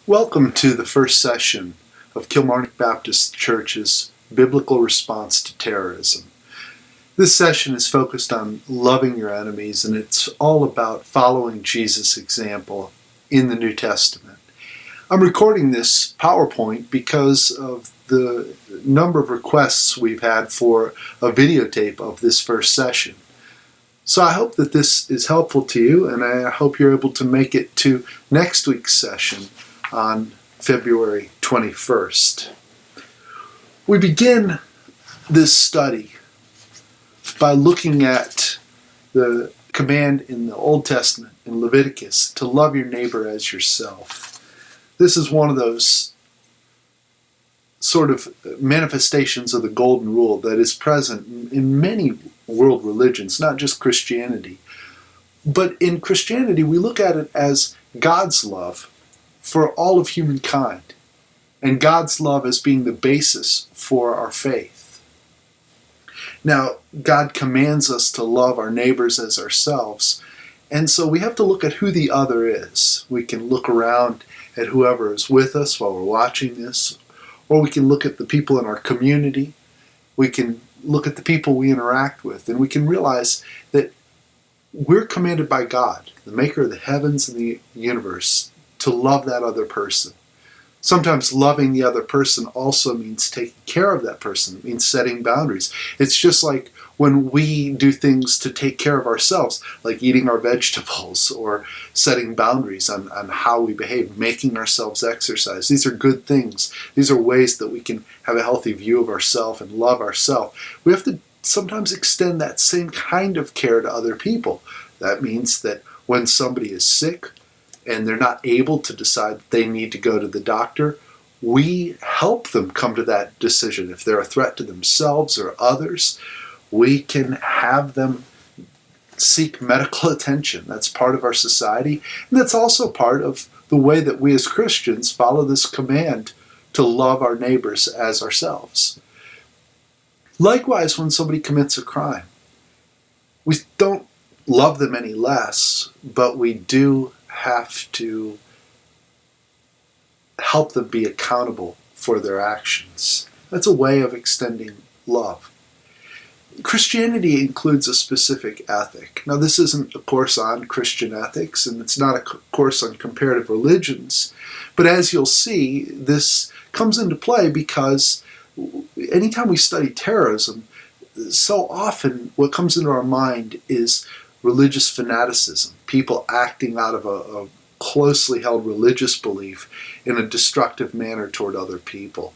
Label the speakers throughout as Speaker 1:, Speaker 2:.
Speaker 1: Welcome to the first session of Kilmarnock Baptist Church's Biblical Response to Terrorism. This session is focused on loving your enemies, and it's all about following Jesus' example in the New Testament. I'm recording this PowerPoint because of the number of requests we've had for a videotape of this first session. So I hope that this is helpful to you, and I hope you're able to make it to next week's session on February 21st. We begin this study by looking at the command in the Old Testament, in Leviticus, to love your neighbor as yourself. This is one of those sort of manifestations of the Golden Rule that is present in many world religions, not just Christianity. But in Christianity, we look at it as God's love for all of humankind, and God's love as being the basis for our faith. Now, God commands us to love our neighbors as ourselves, and so we have to look at who the other is. We can look around at whoever is with us while we're watching this, or we can look at the people in our community. We can look at the people we interact with, and we can realize that we're commanded by God, the maker of the heavens and the universe, to love that other person. Sometimes loving the other person also means taking care of that person. It means setting boundaries. It's just like when we do things to take care of ourselves, like eating our vegetables or setting boundaries on how we behave, making ourselves exercise. These are good things. These are ways that we can have a healthy view of ourselves and love ourselves. We have to sometimes extend that same kind of care to other people. That means that when somebody is sick, and they're not able to decide that they need to go to the doctor, we help them come to that decision. If they're a threat to themselves or others, we can have them seek medical attention. That's part of our society, and that's also part of the way that we as Christians follow this command to love our neighbors as ourselves. Likewise, when somebody commits a crime, we don't love them any less, but we do have to help them be accountable for their actions. That's a way of extending love. Christianity includes a specific ethic. Now, this isn't a course on Christian ethics, and it's not a course on comparative religions, but as you'll see, this comes into play because anytime we study terrorism, so often what comes into our mind is religious fanaticism, people acting out of a closely held religious belief in a destructive manner toward other people.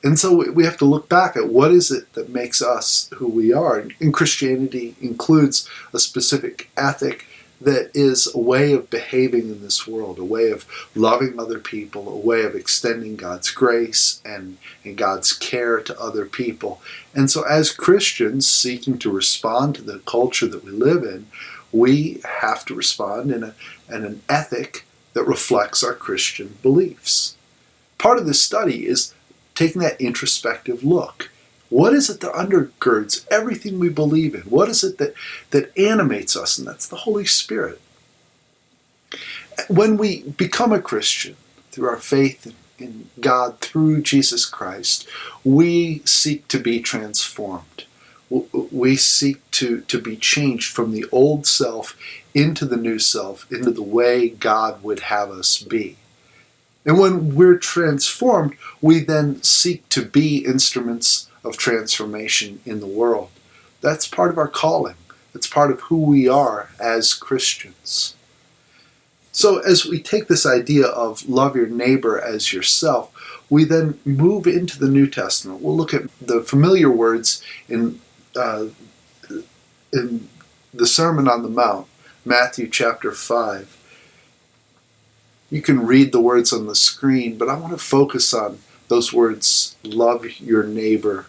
Speaker 1: And so we have to look back at what is it that makes us who we are. And Christianity includes a specific ethic that is a way of behaving in this world, a way of loving other people, a way of extending God's grace and God's care to other people. And so as Christians seeking to respond to the culture that we live in, we have to respond in an ethic that reflects our Christian beliefs. Part of this study is taking that introspective look. What is it that undergirds everything we believe in? What is it that animates us? And that's the Holy Spirit. When we become a Christian through our faith in God through Jesus Christ, we seek to be transformed. We seek to be changed from the old self into the new self, into the way God would have us be. And when we're transformed, we then seek to be instruments of transformation in the world. That's part of our calling. It's part of who we are as Christians. So as we take this idea of love your neighbor as yourself, we then move into the New Testament. We'll look at the familiar words in the Sermon on the Mount, Matthew chapter 5. You can read the words on the screen, but I want to focus on those words, love your neighbor,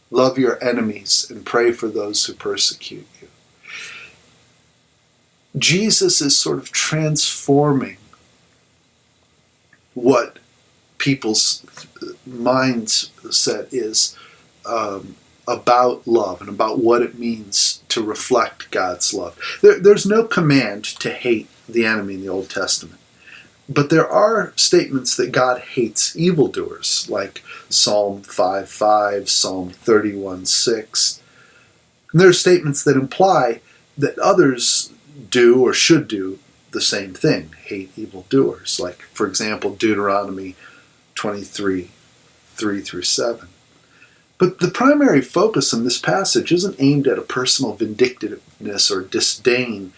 Speaker 1: love your enemies, and pray for those who persecute you. Jesus is sort of transforming what people's mindset is about love and about what it means to reflect God's love. There's no command to hate the enemy in the Old Testament. But there are statements that God hates evildoers, like Psalm 5:5, Psalm 31:6. And there are statements that imply that others do or should do the same thing, hate evildoers, like, for example, Deuteronomy 23:3-7. But the primary focus in this passage isn't aimed at a personal vindictiveness or disdain,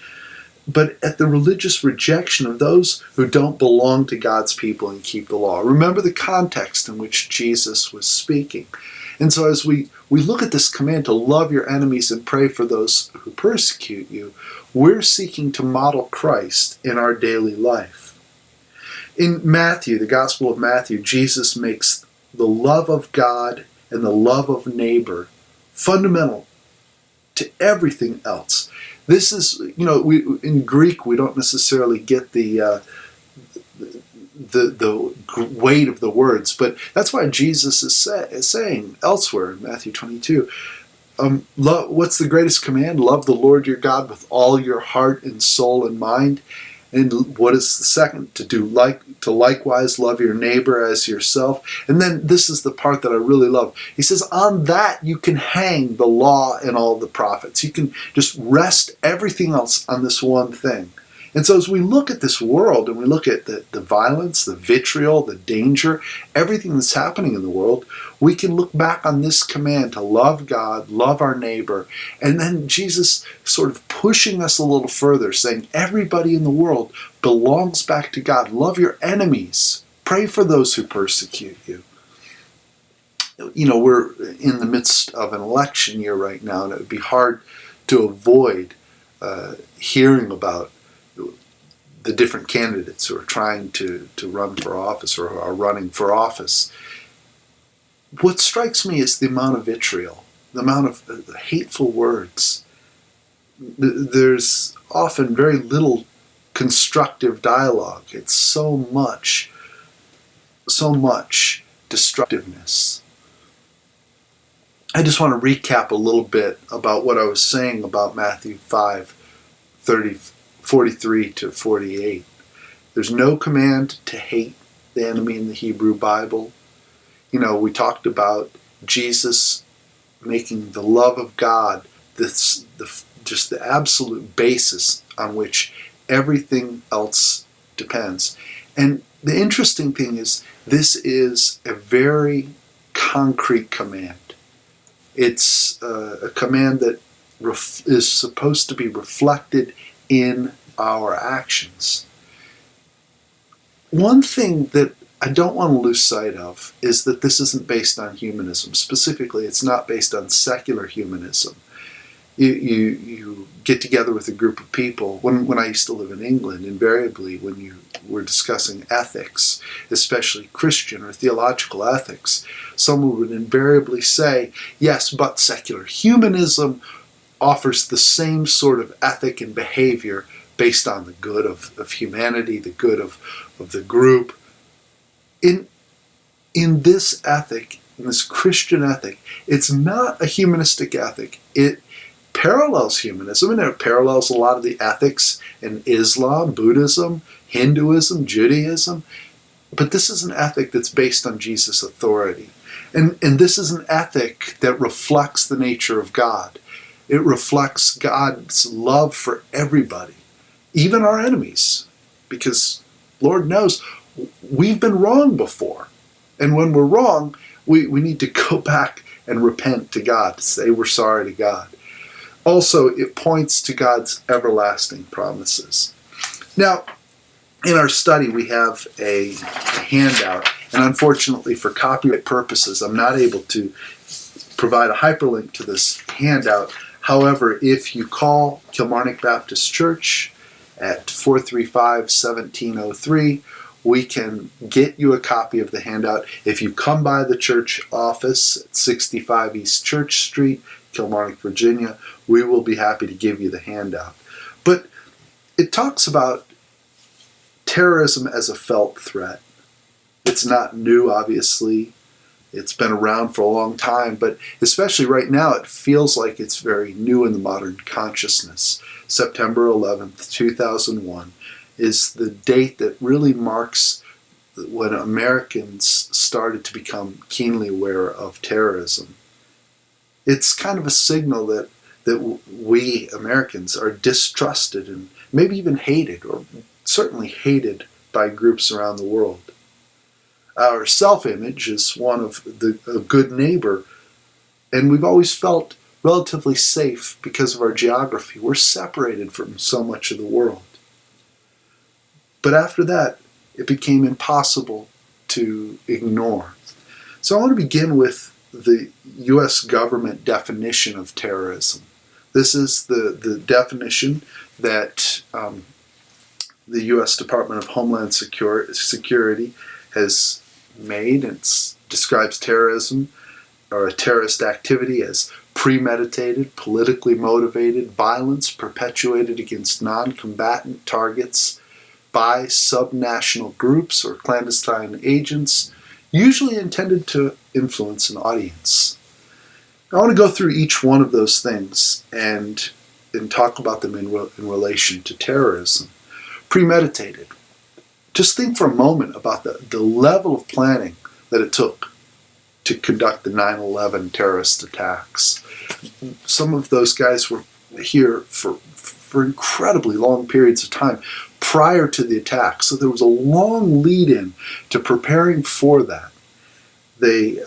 Speaker 1: but at the religious rejection of those who don't belong to God's people and keep the law. Remember the context in which Jesus was speaking. And so as we look at this command to love your enemies and pray for those who persecute you, we're seeking to model Christ in our daily life. In Matthew, the Gospel of Matthew, Jesus makes the love of God and the love of neighbor fundamental to everything else. This is, in Greek we don't necessarily get the weight of the words, but that's why Jesus is saying elsewhere in Matthew 22, what's the greatest command? Love the Lord your God with all your heart and soul and mind. And what is the second? To likewise love your neighbor as yourself. And then this is the part that I really love. He says, on that you can hang the law and all the prophets. You can just rest everything else on this one thing. And so as we look at this world and we look at the violence, the vitriol, the danger, everything that's happening in the world, we can look back on this command to love God, love our neighbor, and then Jesus sort of pushing us a little further, saying everybody in the world belongs back to God. Love your enemies. Pray for those who persecute you. We're in the midst of an election year right now, and it would be hard to avoid hearing about the different candidates who are trying to run for office or are running for office. What strikes me is the amount of vitriol, the amount of hateful words. There's often very little constructive dialogue. It's so much destructiveness. I just want to recap a little bit about what I was saying about Matthew 5:43-48. There's no command to hate the enemy in the Hebrew Bible. We talked about Jesus making the love of God just the absolute basis on which everything else depends. And the interesting thing is, this is a very concrete command. It's a command that is supposed to be reflected in our actions. One thing that I don't want to lose sight of is that this isn't based on humanism. Specifically, it's not based on secular humanism. You get together with a group of people. When I used to live in England, invariably when you were discussing ethics, especially Christian or theological ethics, someone would invariably say, yes, but secular humanism offers the same sort of ethic and behavior based on the good of humanity, the good of the group. In this ethic, in this Christian ethic, it's not a humanistic ethic. It parallels humanism, and it parallels a lot of the ethics in Islam, Buddhism, Hinduism, Judaism. But this is an ethic that's based on Jesus' authority. And this is an ethic that reflects the nature of God. It reflects God's love for everybody, even our enemies, because Lord knows we've been wrong before. And when we're wrong, we need to go back and repent to God, to say we're sorry to God. Also, it points to God's everlasting promises. Now, in our study, we have a handout, and unfortunately for copyright purposes, I'm not able to provide a hyperlink to this handout. However, if you call Kilmarnock Baptist Church at 435-1703, we can get you a copy of the handout. If you come by the church office at 65 East Church Street, Kilmarnock, Virginia, we will be happy to give you the handout. But it talks about terrorism as a felt threat. It's not new, obviously. It's been around for a long time, but especially right now, it feels like it's very new in the modern consciousness. September 11th, 2001, is the date that really marks when Americans started to become keenly aware of terrorism. It's kind of a signal that we Americans are distrusted and maybe even hated, or certainly hated, by groups around the world. Our self-image is one of a good neighbor, and we've always felt relatively safe because of our geography. We're separated from so much of the world. But after that, it became impossible to ignore. So I want to begin with the U.S. government definition of terrorism. This is the definition that the U.S. Department of Homeland Security has made. It describes terrorism, or a terrorist activity, as premeditated, politically motivated violence perpetuated against non-combatant targets by subnational groups or clandestine agents, usually intended to influence an audience. I want to go through each one of those things and talk about them in relation to terrorism. Premeditated. Just think for a moment about the level of planning that it took to conduct the 9/11 terrorist attacks. Some of those guys were here for incredibly long periods of time prior to the attack. So there was a long lead-in to preparing for that. They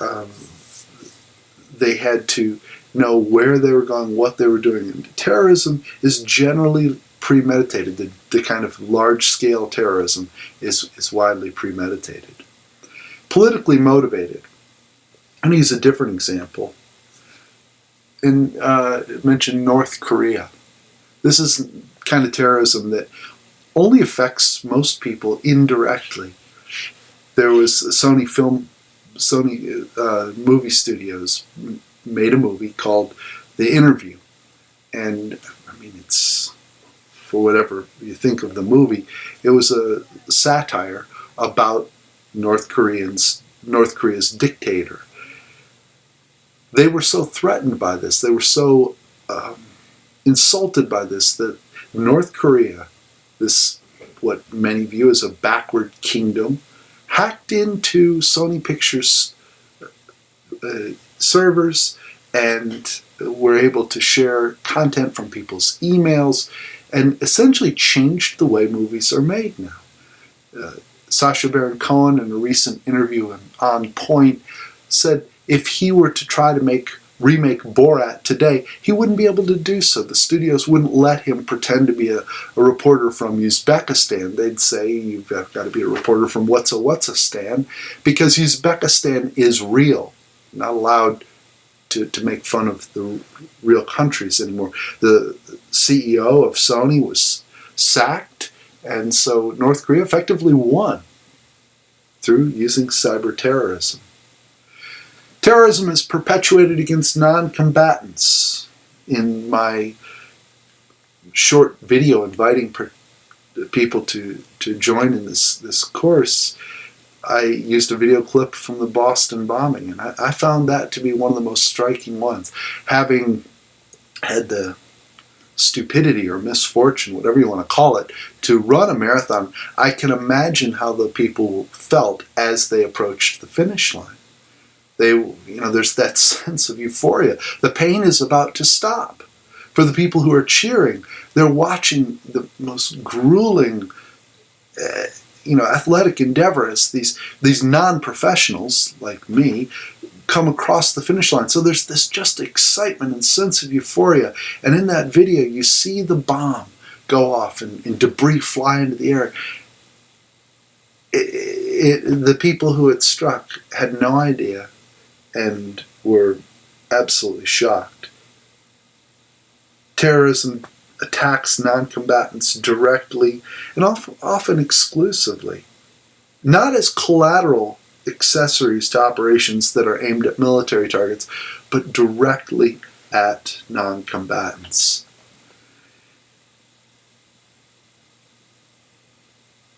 Speaker 1: had to know where they were going, what they were doing. And terrorism is generally premeditated. The kind of large-scale terrorism is widely premeditated. Politically motivated. I'm going to use a different example. Mention North Korea. This is kind of terrorism that only affects most people indirectly. There was Sony movie studios made a movie called The Interview, and I mean, it's, for whatever you think of the movie, it was a satire about North Korea's dictator. They were so threatened by this, they were so insulted by this, that North Korea, this what many view as a backward kingdom, hacked into Sony Pictures servers and were able to share content from people's emails and essentially changed the way movies are made now. Sacha Baron Cohen, in a recent interview on Point, said if he were to try to remake Borat today, he wouldn't be able to do so. The studios wouldn't let him pretend to be a reporter from Uzbekistan. They'd say, you've got to be a reporter from What's-a-Stan, because Uzbekistan is real. Not allowed to make fun of the real countries anymore. The CEO of Sony was sacked, and so North Korea effectively won through using cyber terrorism. Terrorism is perpetuated against non-combatants. In my short video inviting people to join in this course, I used a video clip from the Boston bombing, and I found that to be one of the most striking ones. Having had the stupidity or misfortune, whatever you want to call it, to run a marathon, I can imagine how the people felt as they approached the finish line. There's that sense of euphoria. The pain is about to stop. For the people who are cheering, they're watching the most grueling, athletic endeavor as these non-professionals like me come across the finish line. So there's this just excitement and sense of euphoria. And in that video, you see the bomb go off and debris fly into the air. The people who it struck had no idea and were absolutely shocked. Terrorism attacks non-combatants directly and often exclusively, not as collateral accessories to operations that are aimed at military targets, but directly at non-combatants.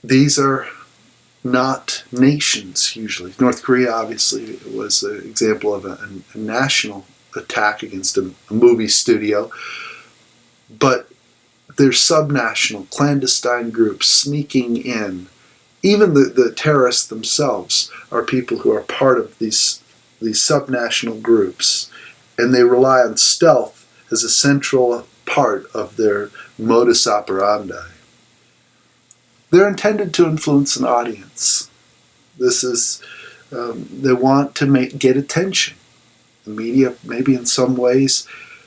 Speaker 1: These are not nations, usually. North Korea, obviously, was an example of a national attack against a movie studio. But they're subnational, clandestine groups sneaking in. Even the terrorists themselves are people who are part of these subnational groups, and they rely on stealth as a central part of their modus operandi. They're intended to influence an audience. This is, they want to get attention. The media, maybe in some ways,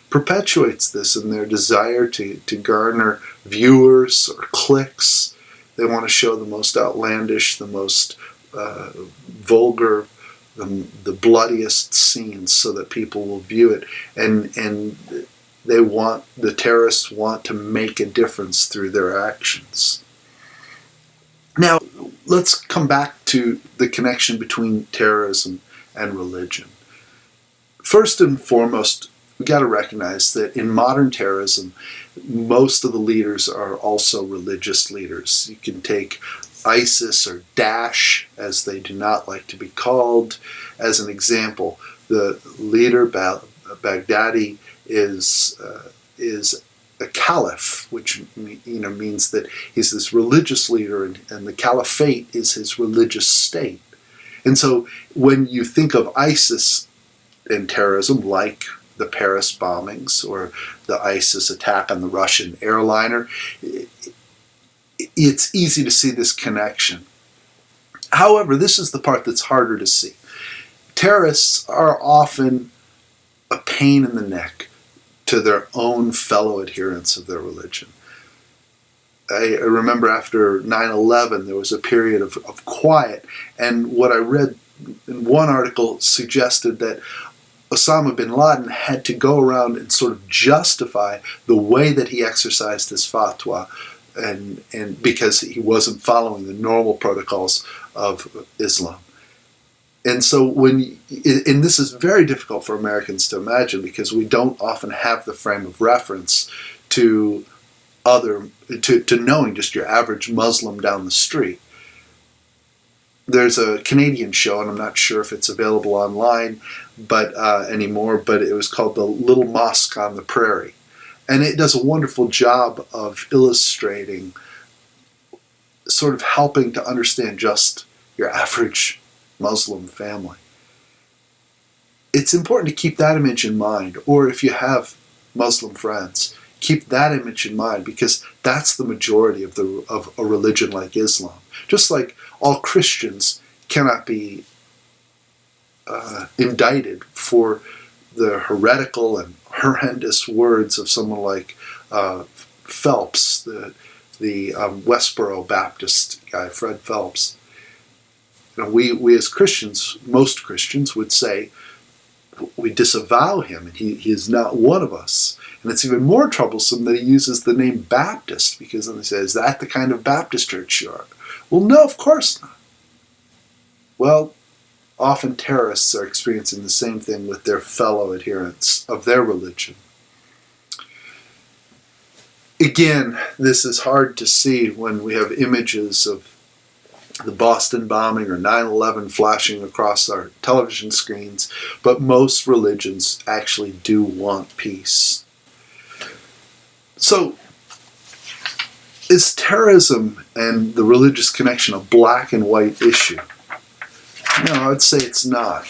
Speaker 1: perpetuates this in their desire to garner viewers or clicks. They want to show the most outlandish, the most vulgar, the bloodiest scenes so that people will view it. And the terrorists want to make a difference through their actions. Now, let's come back to the connection between terrorism and religion. First and foremost, we got to recognize that in modern terrorism, most of the leaders are also religious leaders. You can take ISIS or Daesh, as they do not like to be called, as an example. The leader, Baghdadi, is a caliph, which means that he's this religious leader, and the caliphate is his religious state. And so when you think of ISIS and terrorism, like the Paris bombings or the ISIS attack on the Russian airliner, it's easy to see this connection. However, this is the part that's harder to see. Terrorists are often a pain in the neck to their own fellow adherents of their religion. I remember after 9/11, there was a period of quiet, and what I read in one article suggested that Osama bin Laden had to go around and sort of justify the way that he exercised his fatwa, and because he wasn't following the normal protocols of Islam. And so and this is very difficult for Americans to imagine, because we don't often have the frame of reference to knowing just your average Muslim down the street. There's a Canadian show, and I'm not sure if it's available online anymore, but it was called The Little Mosque on the Prairie. And it does a wonderful job of illustrating, sort of helping to understand just your average Muslim family. It's important to keep that image in mind, or if you have Muslim friends, keep that image in mind, because that's the majority of a religion like Islam. Just like all Christians cannot be indicted for the heretical and horrendous words of someone like Phelps, the Westboro Baptist guy, Fred Phelps. We as Christians, most Christians would say, we disavow him, and he is not one of us. And it's even more troublesome that he uses the name Baptist, because then they say, is that the kind of Baptist church you are? Well, no, of course not. Well, often terrorists are experiencing the same thing with their fellow adherents of their religion. Again, this is hard to see when we have images of the Boston bombing or 9/11 flashing across our television screens, but most religions actually do want peace. So, is terrorism and the religious connection a black and white issue? No, I would say it's not.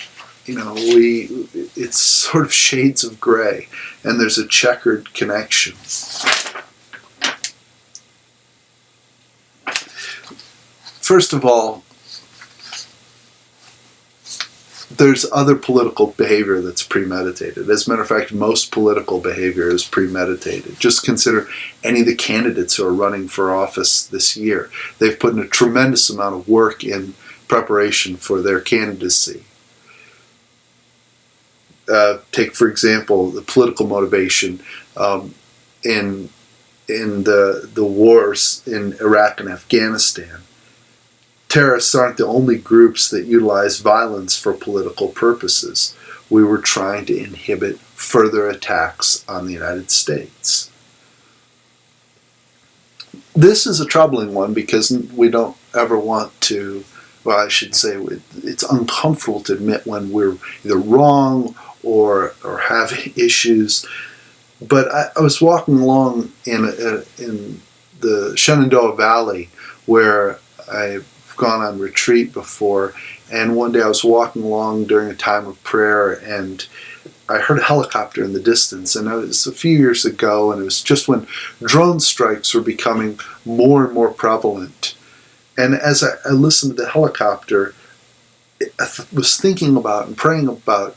Speaker 1: It's sort of shades of gray, and there's a checkered connection. First of all, there's other political behavior that's premeditated. As a matter of fact, most political behavior is premeditated. Just consider any of the candidates who are running for office this year. They've put in a tremendous amount of work in preparation for their candidacy. Take, for example, the political motivation in the wars in Iraq and Afghanistan. Terrorists aren't the only groups that utilize violence for political purposes. We were trying to inhibit further attacks on the United States. This is a troubling one, because we don't ever want to, well, I should say, it's uncomfortable to admit when we're either wrong or have issues. But I was walking along in the Shenandoah Valley, where I've gone on retreat before, and one day I was walking along during a time of prayer, and I heard a helicopter in the distance, and it was a few years ago, and it was just when drone strikes were becoming more and more prevalent. And as I listened to the helicopter, I was thinking about and praying about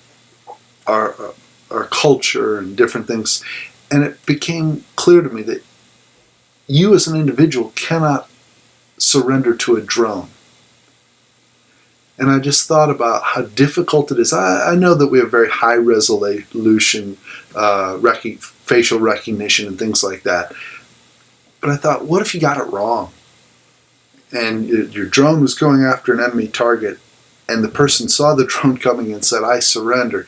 Speaker 1: our culture and different things, and it became clear to me that you as an individual cannot surrender to a drone. And I just thought about how difficult it is. I know that we have very high resolution facial recognition and things like that, but I thought, what if you got it wrong? And your drone was going after an enemy target, and the person saw the drone coming and said, "I surrender."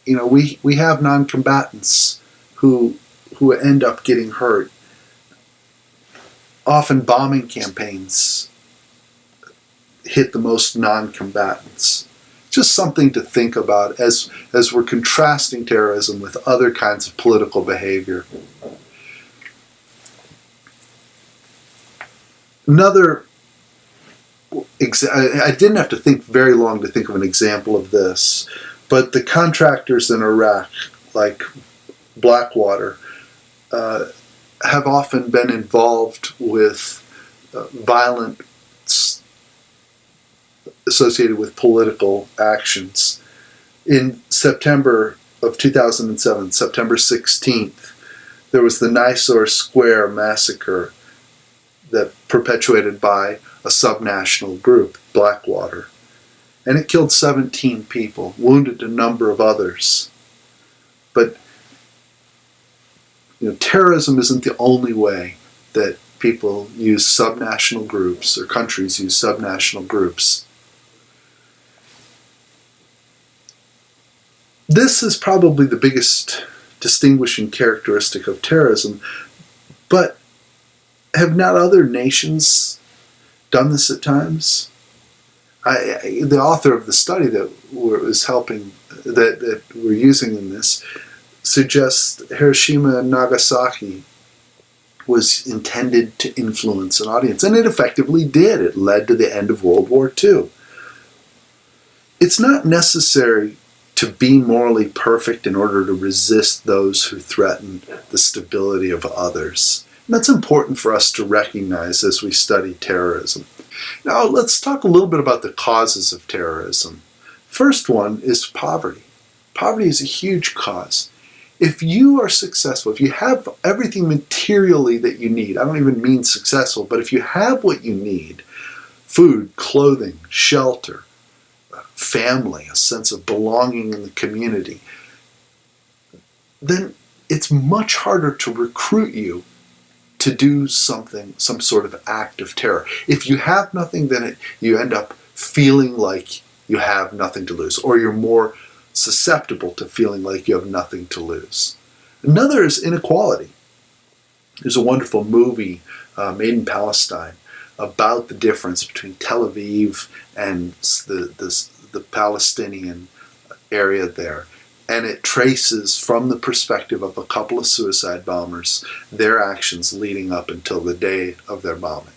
Speaker 1: We have non-combatants who end up getting hurt. Often bombing campaigns hit the most non-combatants. Just something to think about as we're contrasting terrorism with other kinds of political behavior. I didn't have to think very long to think of an example of this, but the contractors in Iraq, like Blackwater, have often been involved with violence associated with political actions. In September of 2007, September 16th, there was the Nisour Square massacre that perpetuated by a subnational group, Blackwater. And it killed 17 people, wounded a number of others. But terrorism isn't the only way that people use subnational groups or countries use subnational groups. This is probably the biggest distinguishing characteristic of terrorism, but have not other nations done this at times? The author of the study that we're using in this suggests Hiroshima and Nagasaki was intended to influence an audience, and it effectively did. It led to the end of World War II. It's not necessary to be morally perfect in order to resist those who threaten the stability of others. And that's important for us to recognize as we study terrorism. Now, let's talk a little bit about the causes of terrorism. First one is poverty. Poverty is a huge cause. If you are successful, if you have everything materially that you need, I don't even mean successful, but if you have what you need, food, clothing, shelter, family, a sense of belonging in the community, then it's much harder to recruit you to do something, some sort of act of terror. If you have nothing, then you end up feeling like you have nothing to lose, or you're more susceptible to feeling like you have nothing to lose. Another is inequality. There's a wonderful movie made in Palestine about the difference between Tel Aviv and the Palestinian area there. And it traces from the perspective of a couple of suicide bombers their actions leading up until the day of their bombing.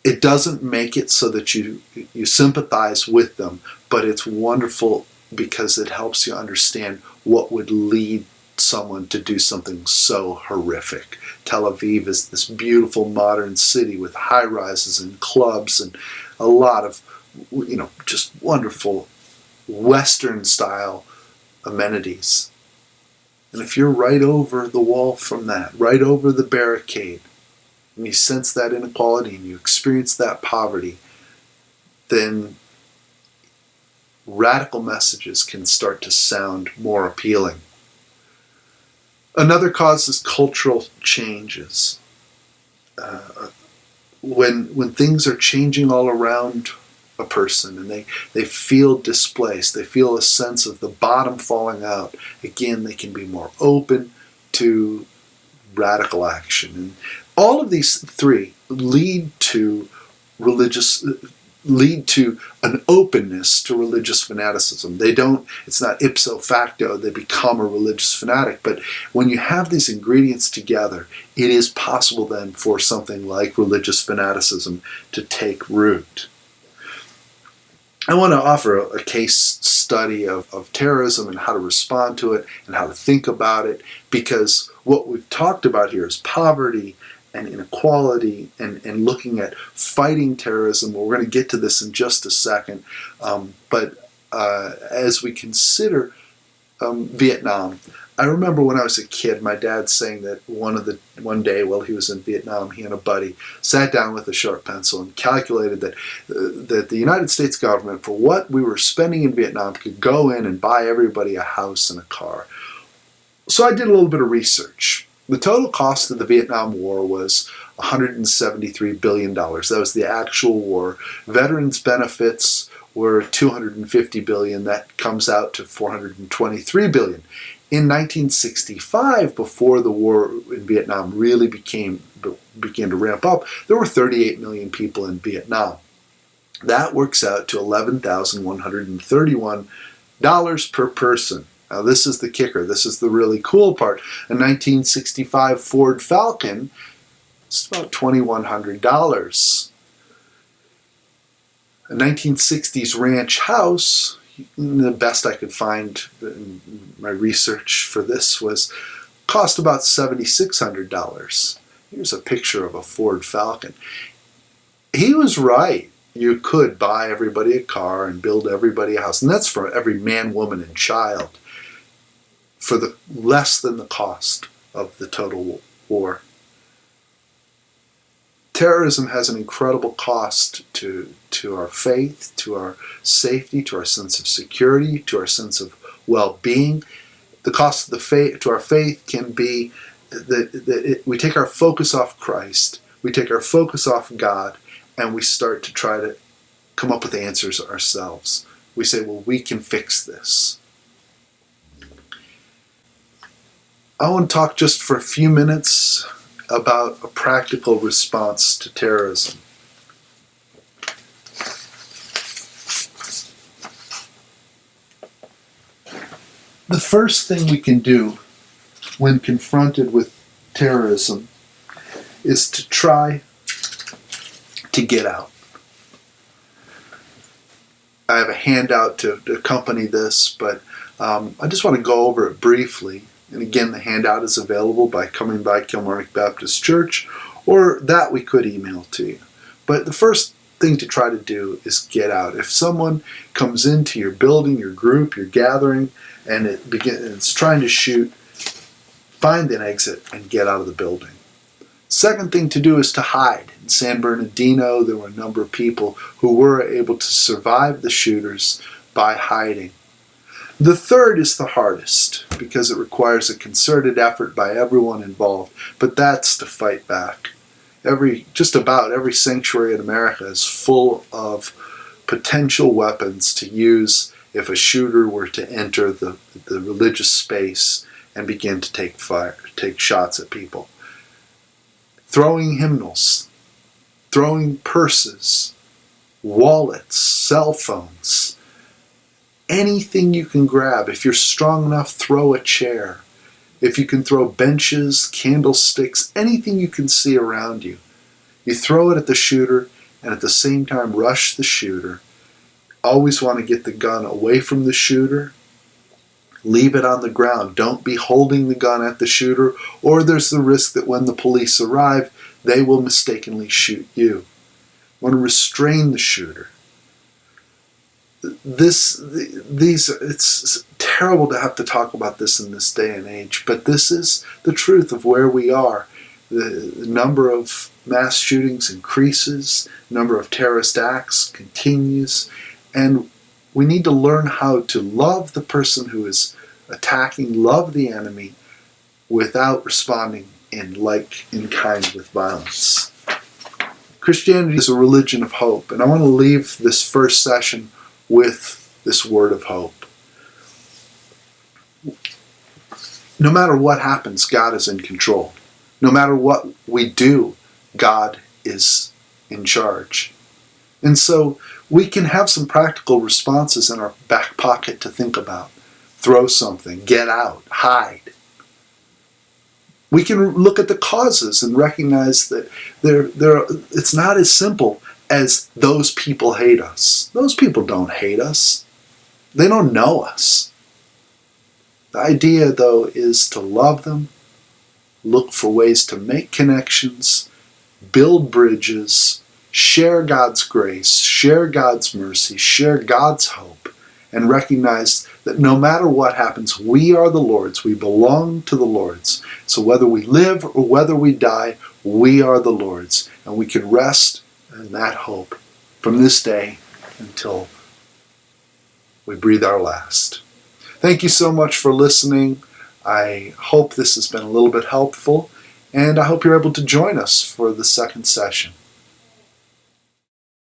Speaker 1: It doesn't make it so that you sympathize with them, but it's wonderful because it helps you understand what would lead someone to do something so horrific. Tel Aviv is this beautiful modern city with high rises and clubs and a lot of just wonderful Western style amenities. And if you're right over the wall from that, right over the barricade, and you sense that inequality and you experience that poverty, then radical messages can start to sound more appealing. Another cause is cultural changes. When things are changing all around a person and they feel displaced, they feel a sense of the bottom falling out, again, they can be more open to radical action. And all of these three lead to religious lead to an openness to religious fanaticism. It's not ipso facto, they become a religious fanatic, but when you have these ingredients together, it is possible then for something like religious fanaticism to take root. I want to offer a case study of terrorism and how to respond to it and how to think about it, because what we've talked about here is poverty and inequality and looking at fighting terrorism. Well, we're going to get to this in just a second. But as we consider Vietnam, I remember when I was a kid, my dad saying that one day while he was in Vietnam, he and a buddy sat down with a sharp pencil and calculated that the United States government, for what we were spending in Vietnam, could go in and buy everybody a house and a car. So I did a little bit of research. The total cost of the Vietnam War was $173 billion. That was the actual war. Veterans benefits were $250 billion. That comes out to $423 billion. In 1965, before the war in Vietnam really began to ramp up, there were 38 million people in Vietnam. That works out to $11,131 per person. Now this is the kicker. This is the really cool part. A 1965 Ford Falcon is about $2,100. A 1960s ranch house, the best I could find in my research for this, cost about $7,600. Here's a picture of a Ford Falcon. He was right. You could buy everybody a car and build everybody a house. And that's for every man, woman, and child for less than the cost of the total war. Terrorism has an incredible cost to our faith, to our safety, to our sense of security, to our sense of well-being. The cost of to our faith can be that we take our focus off Christ, we take our focus off God, and we start to try to come up with answers ourselves. We say, well, we can fix this. I want to talk just for a few minutes about a practical response to terrorism. The first thing we can do when confronted with terrorism is to try to get out. I have a handout to accompany this, but I just want to go over it briefly. And again, the handout is available by coming by Kilmarnock Baptist Church, or that we could email to you. But the first thing to try to do is get out. If someone comes into your building, your group, your gathering, and it's trying to shoot, find an exit and get out of the building. Second thing to do is to hide. In San Bernardino, there were a number of people who were able to survive the shooters by hiding. The third is the hardest because it requires a concerted effort by everyone involved, but that's to fight back. Just about every sanctuary in America is full of potential weapons to use if a shooter were to enter the religious space and begin to take shots at people. Throwing hymnals, throwing purses, wallets, cell phones, anything you can grab. If you're strong enough, throw a chair. If you can throw benches, candlesticks, anything you can see around you. You throw it at the shooter and at the same time rush the shooter. Always want to get the gun away from the shooter. Leave it on the ground. Don't be holding the gun at the shooter, or there's the risk that when the police arrive, they will mistakenly shoot you. You want to restrain the shooter. It's terrible to have to talk about this in this day and age, but this is the truth of where we are. The number of mass shootings increases, the number of terrorist acts continues, and we need to learn how to love the person who is attacking, love the enemy, without responding in kind with violence. Christianity is a religion of hope, and I want to leave this first session with this word of hope. No matter what happens, God is in control. No matter what we do, God is in charge. And so we can have some practical responses in our back pocket to think about. Throw something, get out, hide. We can look at the causes and recognize that it's not as simple as those people hate us. Those people don't hate us. They don't know us. The idea, though, is to love them, look for ways to make connections, build bridges, share God's grace, share God's mercy, share God's hope, and recognize that no matter what happens, we are the Lord's. We belong to the Lord's. So whether we live or whether we die, we are the Lord's. And we can rest in that hope from this day until we breathe our last. Thank you so much for listening. I hope this has been a little bit helpful, and I hope you're able to join us for the second session.